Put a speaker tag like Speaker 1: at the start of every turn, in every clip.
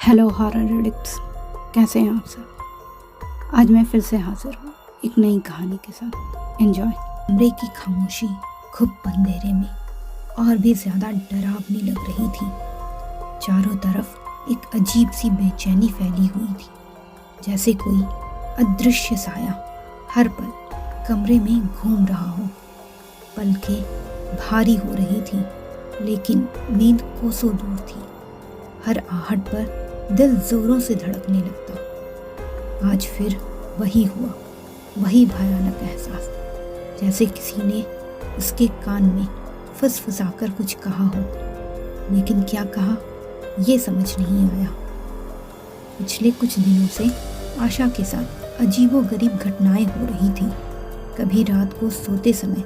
Speaker 1: Hello horror addicts, कैसे हैं आप सब। आज मैं फिर से हाजिर हूँ एक नई कहानी के साथ। एंजॉय।
Speaker 2: कमरे की खामोशी खूब अंधेरे में और भी ज़्यादा डरावनी लग रही थी। चारों तरफ एक अजीब सी बेचैनी फैली हुई थी, जैसे कोई अदृश्य साया हर पल कमरे में घूम रहा हो। पलकें भारी हो रही थी, लेकिन नींद कोसों दूर थी। हर आहट पर दिल जोरों से धड़कने लगता। आज फिर वही हुआ, वही भयानक एहसास, जैसे किसी ने उसके कान में फुसफुसाकर कुछ कहा हो, लेकिन क्या कहा ये समझ नहीं आया। पिछले कुछ दिनों से आशा के साथ अजीबोगरीब घटनाएं हो रही थी। कभी रात को सोते समय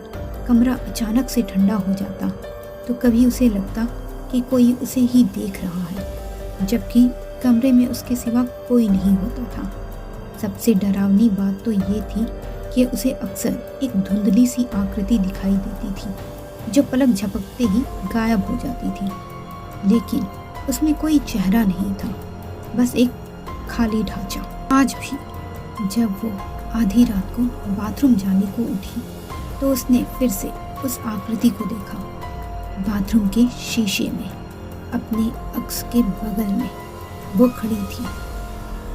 Speaker 2: कमरा अचानक से ठंडा हो जाता, तो कभी उसे लगता कि कोई उसे ही देख रहा है, जबकि कमरे में उसके सिवा कोई नहीं होता था। सबसे डरावनी बात तो ये थी कि उसे अक्सर एक धुंधली सी आकृति दिखाई देती थी, जो पलक झपकते ही गायब हो जाती थी। लेकिन उसमें कोई चेहरा नहीं था, बस एक खाली ढांचा। आज भी जब वो आधी रात को बाथरूम जाने को उठी, तो उसने फिर से उस आकृति को देखा। बाथरूम के शीशे में अपने अक्स के बगल में वो खड़ी थी,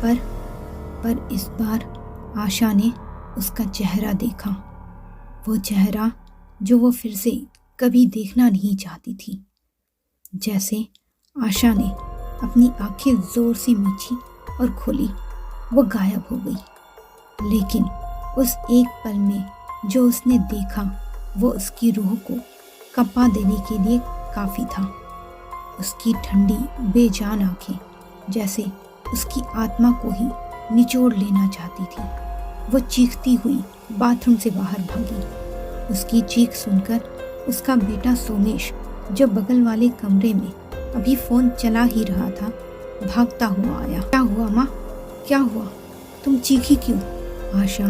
Speaker 2: पर इस बार आशा ने उसका चेहरा देखा। वो चेहरा जो वो फिर से कभी देखना नहीं चाहती थी। जैसे आशा ने अपनी आंखें जोर से मींची और खोली, वो गायब हो गई। लेकिन उस एक पल में जो उसने देखा, वो उसकी रूह को कंपा देने के लिए काफ़ी था। उसकी ठंडी बेजान आंखें जैसे उसकी आत्मा को ही निचोड़ लेना चाहती थी। वो चीखती हुई बाथरूम से बाहर भागी। उसकी चीख सुनकर उसका बेटा सोमेश, जो बगल वाले कमरे में अभी फ़ोन चला ही रहा था, भागता हुआ आया। क्या हुआ माँ, क्या हुआ, तुम चीखी क्यों? आशा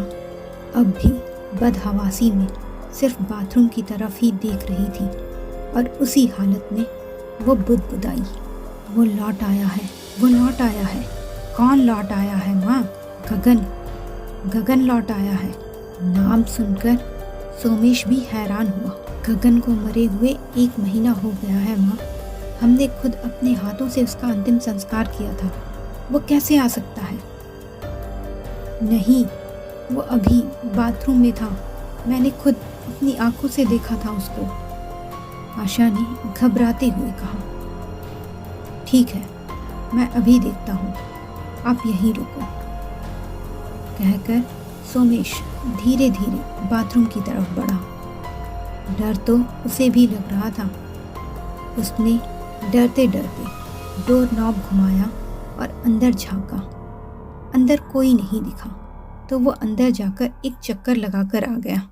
Speaker 2: अब भी बदहवासी में सिर्फ बाथरूम की तरफ ही देख रही थी, और उसी हालत में वो बुदबुदाई, वो लौट आया है, वो लौट आया है। कौन लौट आया है माँ? गगन लौट आया है। नाम सुनकर सोमेश भी हैरान हुआ। गगन को मरे हुए 1 महीना हो गया है माँ। हमने खुद अपने हाथों से उसका अंतिम संस्कार किया था। वो कैसे आ सकता है? नहीं, वो अभी बाथरूम में था। मैंने खुद अपनी आंखों से देखा था उसको, आशा ने घबराते हुए कहा। ठीक है, मैं अभी देखता हूँ, आप यहीं रुको, कहकर सोमेश धीरे धीरे बाथरूम की तरफ बढ़ा। डर तो उसे भी लग रहा था। उसने डरते डरते डोर नॉब घुमाया और अंदर झांका। अंदर कोई नहीं दिखा, तो वो अंदर जाकर एक चक्कर लगाकर आ गया।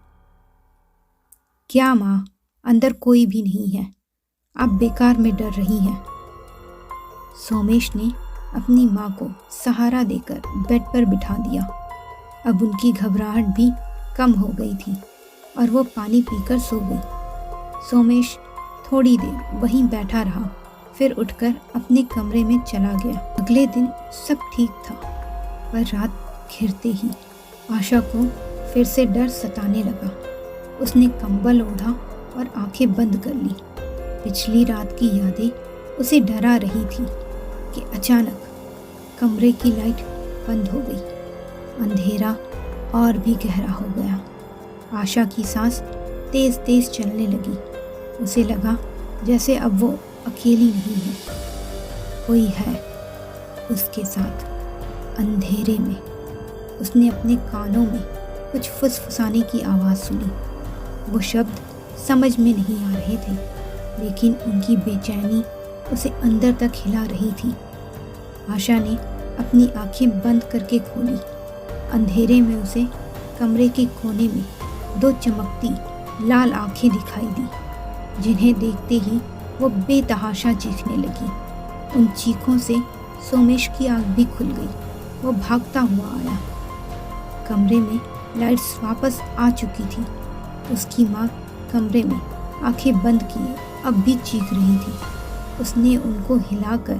Speaker 2: क्या माँ, अंदर कोई भी नहीं है, आप बेकार में डर रही हैं। सोमेश ने अपनी माँ को सहारा देकर बेड पर बिठा दिया। अब उनकी घबराहट भी कम हो गई थी और वो पानी पीकर सो गई। सोमेश थोड़ी देर वहीं बैठा रहा, फिर उठकर अपने कमरे में चला गया। अगले दिन सब ठीक था, पर रात घिरते ही आशा को फिर से डर सताने लगा। उसने कंबल ओढ़ा और आंखें बंद कर ली। पिछली रात की यादें उसे डरा रही थी कि अचानक कमरे की लाइट बंद हो गई। अंधेरा और भी गहरा हो गया। आशा की सांस तेज तेज चलने लगी। उसे लगा जैसे अब वो अकेली नहीं है, कोई है उसके साथ। अंधेरे में उसने अपने कानों में कुछ फुसफुसाने की आवाज़ सुनी। वो शब्द समझ में नहीं आ रहे थे, लेकिन उनकी बेचैनी उसे अंदर तक हिला रही थी। आशा ने अपनी आंखें बंद करके खोली। अंधेरे में उसे कमरे के कोने में 2 चमकती लाल आंखें दिखाई दी, जिन्हें देखते ही वो बेतहाशा चीखने लगी। उन चीखों से सोमेश की आंख भी खुल गई। वो भागता हुआ आया। कमरे में लाइट्स वापस आ चुकी थी। उसकी माँ कमरे में आंखें बंद किए अब भी चीख रही थी। उसने उनको हिलाकर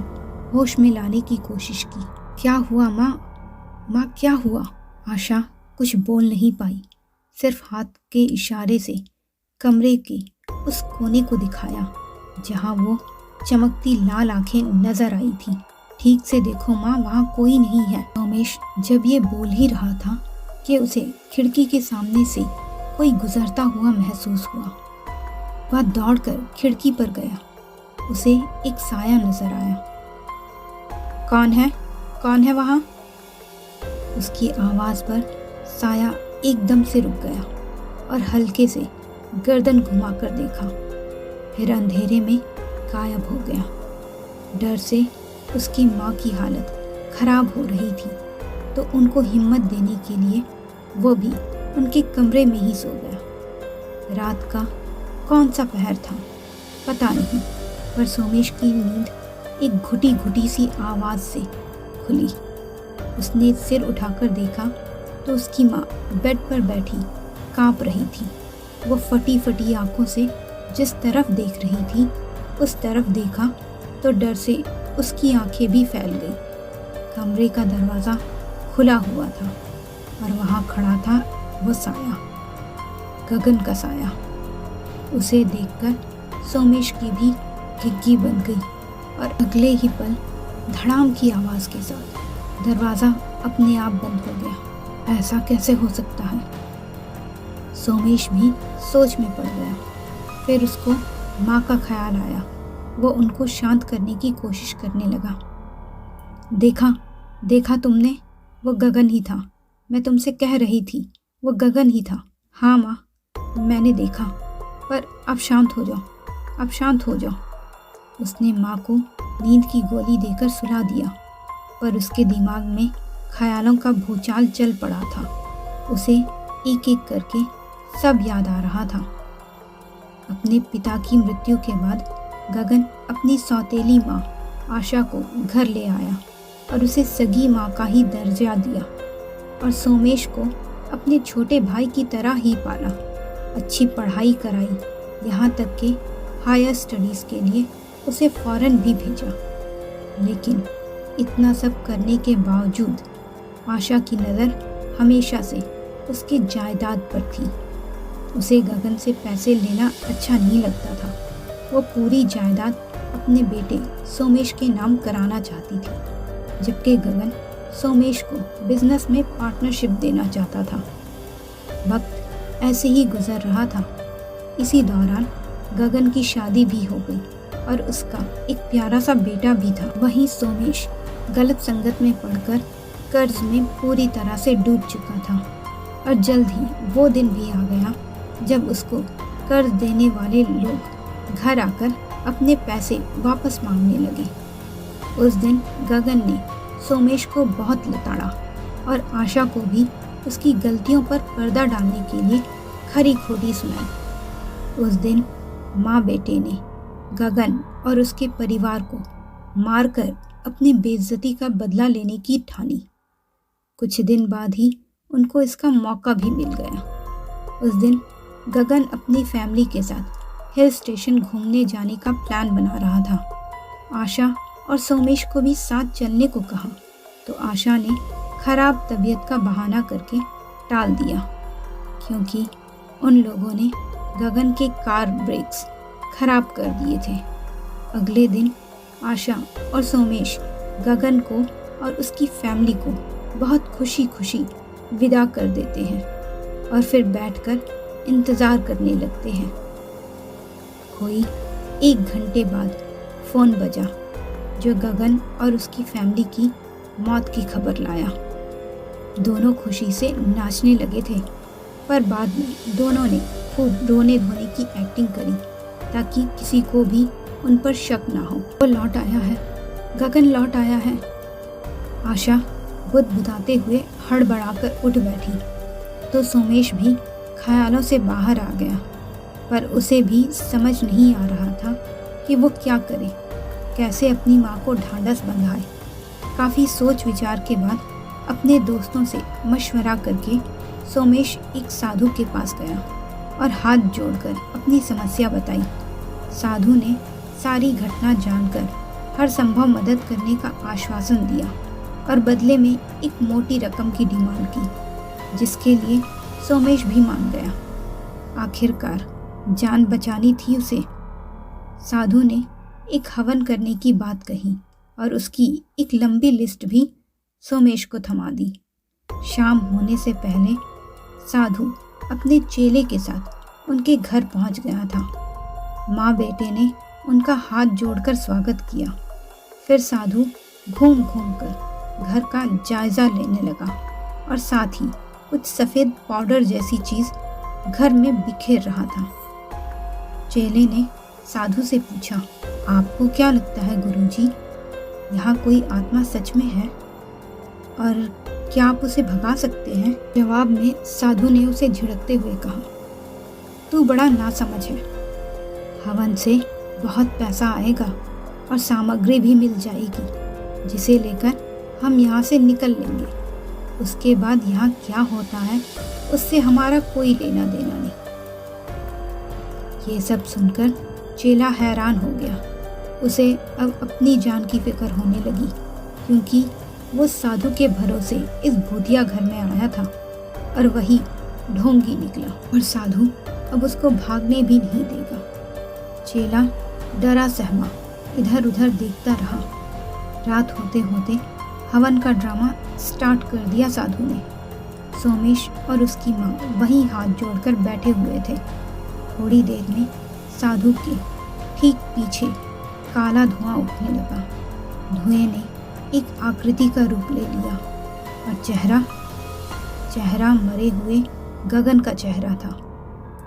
Speaker 2: होश में लाने की कोशिश की। क्या हुआ माँ? माँ क्या हुआ? आशा कुछ बोल नहीं पाई, सिर्फ हाथ के इशारे से कमरे के उस कोने को दिखाया जहाँ वो चमकती लाल आंखें नजर आई थी। ठीक से देखो माँ, वहाँ कोई नहीं है। सोमेश जब ये बोल ही रहा था कि उसे खिड़की के सामने से कोई गुजरता हुआ महसूस हुआ। वह दौड़कर खिड़की पर गया। उसे एक साया नजर आया। कौन है? कौन है वहाँ? उसकी आवाज़ पर साया एकदम से रुक गया और हल्के से गर्दन घुमाकर देखा, फिर अंधेरे में गायब हो गया। डर से उसकी माँ की हालत खराब हो रही थी, तो उनको हिम्मत देने के लिए वो भी उनके कमरे में ही सो गया। रात का कौन सा पहर था पता नहीं, पर सोमेश की नींद एक घुटी घुटी सी आवाज़ से खुली। उसने सिर उठाकर देखा तो उसकी माँ बेड पर बैठी कांप रही थी। वो फटी फटी आंखों से जिस तरफ देख रही थी उस तरफ देखा तो डर से उसकी आंखें भी फैल गई। कमरे का दरवाज़ा खुला हुआ था और वहाँ खड़ा था वो साया, गगन का साया। उसे देखकर सोमेश की भी घिघी बन गई और अगले ही पल धड़ाम की आवाज़ के साथ दरवाज़ा अपने आप बंद हो गया। ऐसा कैसे हो सकता है? सोमेश भी सोच में पड़ गया। फिर उसको माँ का ख्याल आया। वो उनको शांत करने की कोशिश करने लगा। देखा तुमने? वो गगन ही था। मैं तुमसे कह रही थी, वो गगन ही था। हाँ माँ, मैंने देखा, पर अब शांत हो जाओ, अब शांत हो जाओ। उसने माँ को नींद की गोली देकर सुला दिया, पर उसके दिमाग में ख्यालों का भूचाल चल पड़ा था। उसे एक एक करके सब याद आ रहा था। अपने पिता की मृत्यु के बाद गगन अपनी सौतेली माँ आशा को घर ले आया और उसे सगी माँ का ही दर्जा दिया और सोमेश को अपने छोटे भाई की तरह ही पाला। अच्छी पढ़ाई कराई, यहाँ तक कि हायर स्टडीज़ के लिए उसे फॉरेन भी भेजा। लेकिन इतना सब करने के बावजूद आशा की नज़र हमेशा से उसकी जायदाद पर थी। उसे गगन से पैसे लेना अच्छा नहीं लगता था। वो पूरी जायदाद अपने बेटे सोमेश के नाम कराना चाहती थी, जबकि गगन सोमेश को बिजनेस में पार्टनरशिप देना चाहता था। वक्त ऐसे ही गुजर रहा था। इसी दौरान गगन की शादी भी हो गई और उसका एक प्यारा सा बेटा भी था। वहीं सोमेश गलत संगत में पड़कर कर्ज में पूरी तरह से डूब चुका था और जल्द ही वो दिन भी आ गया जब उसको कर्ज देने वाले लोग घर आकर अपने पैसे वापस मांगने लगे। उस दिन गगन ने सोमेश को बहुत लताड़ा और आशा को भी उसकी गलतियों पर पर्दा डालने के लिए खरी खोटी सुनाई। उस दिन माँ बेटे ने गगन और उसके परिवार को मारकर अपनी बेइज्जती का बदला लेने की ठानी। कुछ दिन बाद ही उनको इसका मौका भी मिल गया। उस दिन गगन अपनी फैमिली के साथ हिल स्टेशन घूमने जाने का प्लान बना रहा था। आशा और सोमेश को भी साथ चलने को कहा, तो आशा ने खराब तबीयत का बहाना करके टाल दिया, क्योंकि उन लोगों ने गगन के कार ब्रेक्स खराब कर दिए थे। अगले दिन आशा और सोमेश गगन को और उसकी फैमिली को बहुत खुशी खुशी विदा कर देते हैं और फिर बैठकर इंतज़ार करने लगते हैं। कोई 1 घंटे बाद फ़ोन बजा, जो गगन और उसकी फैमिली की मौत की खबर लाया। दोनों खुशी से नाचने लगे थे, पर बाद में दोनों ने खूब रोने धोने की एक्टिंग करी ताकि किसी को भी उन पर शक ना हो। वो लौट आया है, गगन लौट आया है। आशा बुदबुदाते हुए हड़बड़ाकर उठ बैठी, तो सोमेश भी ख्यालों से बाहर आ गया, पर उसे भी समझ नहीं आ रहा था कि वो क्या करे, कैसे अपनी माँ को ढांढस बंधाए। काफ़ी सोच विचार के बाद अपने दोस्तों से मशवरा करके सोमेश एक साधु के पास गया और हाथ जोड़कर अपनी समस्या बताई। साधु ने सारी घटना जानकर हर संभव मदद करने का आश्वासन दिया और बदले में एक मोटी रकम की डिमांड की, जिसके लिए सोमेश भी मान गया। आखिरकार जान बचानी थी उसे। साधु ने एक हवन करने की बात कही और उसकी एक लंबी लिस्ट भी सोमेश को थमा दी। शाम होने से पहले साधु अपने चेले के साथ उनके घर पहुंच गया था। माँ बेटे ने उनका हाथ जोड़कर स्वागत किया। फिर साधु घूम घूम कर घर का जायजा लेने लगा और साथ ही कुछ सफ़ेद पाउडर जैसी चीज़ घर में बिखेर रहा था। चेले ने साधु से पूछा, आपको क्या लगता है गुरुजी, यहाँ कोई आत्मा सच में है और क्या आप उसे भगा सकते हैं? जवाब में साधु ने उसे झिड़कते हुए कहा, तू बड़ा नासमझ है। हवन से बहुत पैसा आएगा और सामग्री भी मिल जाएगी, जिसे लेकर हम यहाँ से निकल लेंगे। उसके बाद यहाँ क्या होता है उससे हमारा कोई लेना देना नहीं। ये सब सुनकर चेला हैरान हो गया। उसे अब अपनी जान की फिक्र होने लगी, क्योंकि वो साधु के भरोसे इस भूतिया घर में आया था और वही ढोंगी निकला और साधु अब उसको भागने भी नहीं देगा। चेला डरा सहमा इधर उधर देखता रहा। रात होते होते हवन का ड्रामा स्टार्ट कर दिया साधु ने। सोमेश और उसकी माँ वहीं हाथ जोड़कर बैठे हुए थे। थोड़ी देर में साधु के ठीक पीछे काला धुआं उठने लगा। धुएं ने एक आकृति का रूप ले लिया और चेहरा मरे हुए गगन का चेहरा था,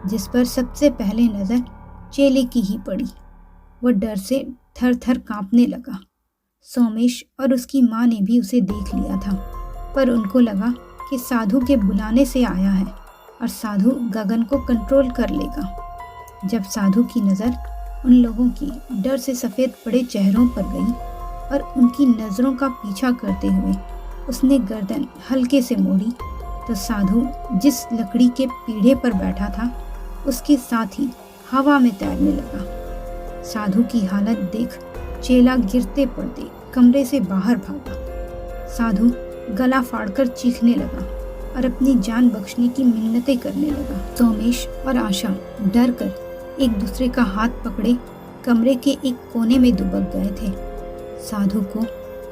Speaker 2: जिस पर सबसे पहले नज़र चेले की ही पड़ी। वो डर से थर थर कांपने लगा। सोमेश और उसकी माँ ने भी उसे देख लिया था, पर उनको लगा कि साधु के बुलाने से आया है और साधु गगन को कंट्रोल कर लेगा। जब साधु की नज़र उन लोगों की डर से सफ़ेद पड़े चेहरों पर गई और उनकी नज़रों का पीछा करते हुए उसने गर्दन हल्के से मोड़ी, तो साधु जिस लकड़ी के पीढ़े पर बैठा था उसके साथ ही हवा में तैरने लगा। साधु की हालत देख चेला गिरते पड़ते कमरे से बाहर भागा। साधु गला फाड़कर चीखने लगा और अपनी जान बख्शने की मिन्नतें करने लगा। सोमेश और आशा डर कर एक दूसरे का हाथ पकड़े कमरे के एक कोने में दुबक गए थे। साधु को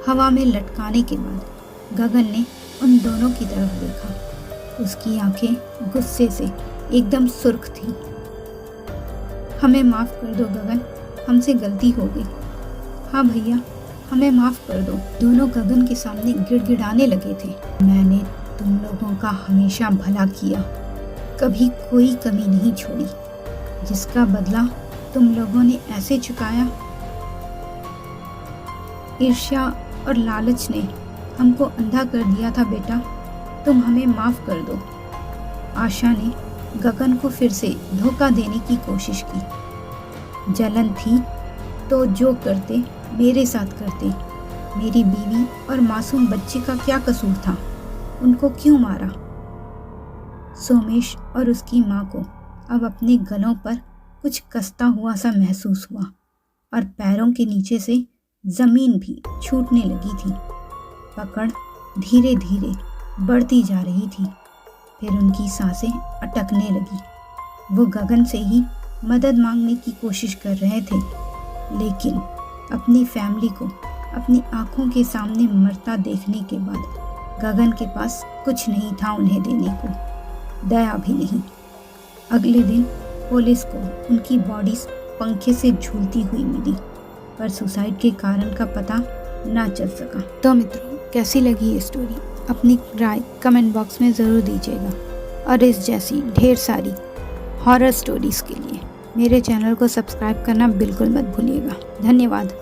Speaker 2: हवा में लटकाने के बाद गगन ने उन दोनों की तरफ देखा। उसकी आंखें गुस्से से एकदम सुर्ख थीं। हमें माफ़ कर दो गगन, हमसे गलती हो गई। हाँ भैया, हमें माफ़ कर दो। दोनों गगन के सामने गिड़गिड़ाने लगे थे। मैंने तुम लोगों का हमेशा भला किया, कभी कोई कमी नहीं छोड़ी, जिसका बदला तुम लोगों ने ऐसे चुकाया। ईर्ष्या और लालच ने हमको अंधा कर दिया था बेटा, तुम हमें माफ़ कर दो। आशा ने गगन को फिर से धोखा देने की कोशिश की। जलन थी तो जो करते मेरे साथ करते। मेरी बीवी और मासूम बच्चे का क्या कसूर था, उनको क्यों मारा? सोमेश और उसकी माँ को अब अपने गलों पर कुछ कसता हुआ सा महसूस हुआ और पैरों के नीचे से ज़मीन भी छूटने लगी थी। पकड़ धीरे धीरे बढ़ती जा रही थी। फिर उनकी सांसें अटकने लगी। वो गगन से ही मदद मांगने की कोशिश कर रहे थे, लेकिन अपनी फैमिली को अपनी आंखों के सामने मरता देखने के बाद गगन के पास कुछ नहीं था उन्हें देने को, दया भी नहीं। अगले दिन पुलिस को उनकी बॉडीज पंखे से झूलती हुई मिली, पर सुसाइड के कारण का पता ना चल सका।
Speaker 1: तो मित्रों, कैसी लगी ये स्टोरी? अपनी राय कमेंट बॉक्स में ज़रूर दीजिएगा और इस जैसी ढेर सारी हॉरर स्टोरीज़ के लिए मेरे चैनल को सब्सक्राइब करना बिल्कुल मत भूलिएगा। धन्यवाद।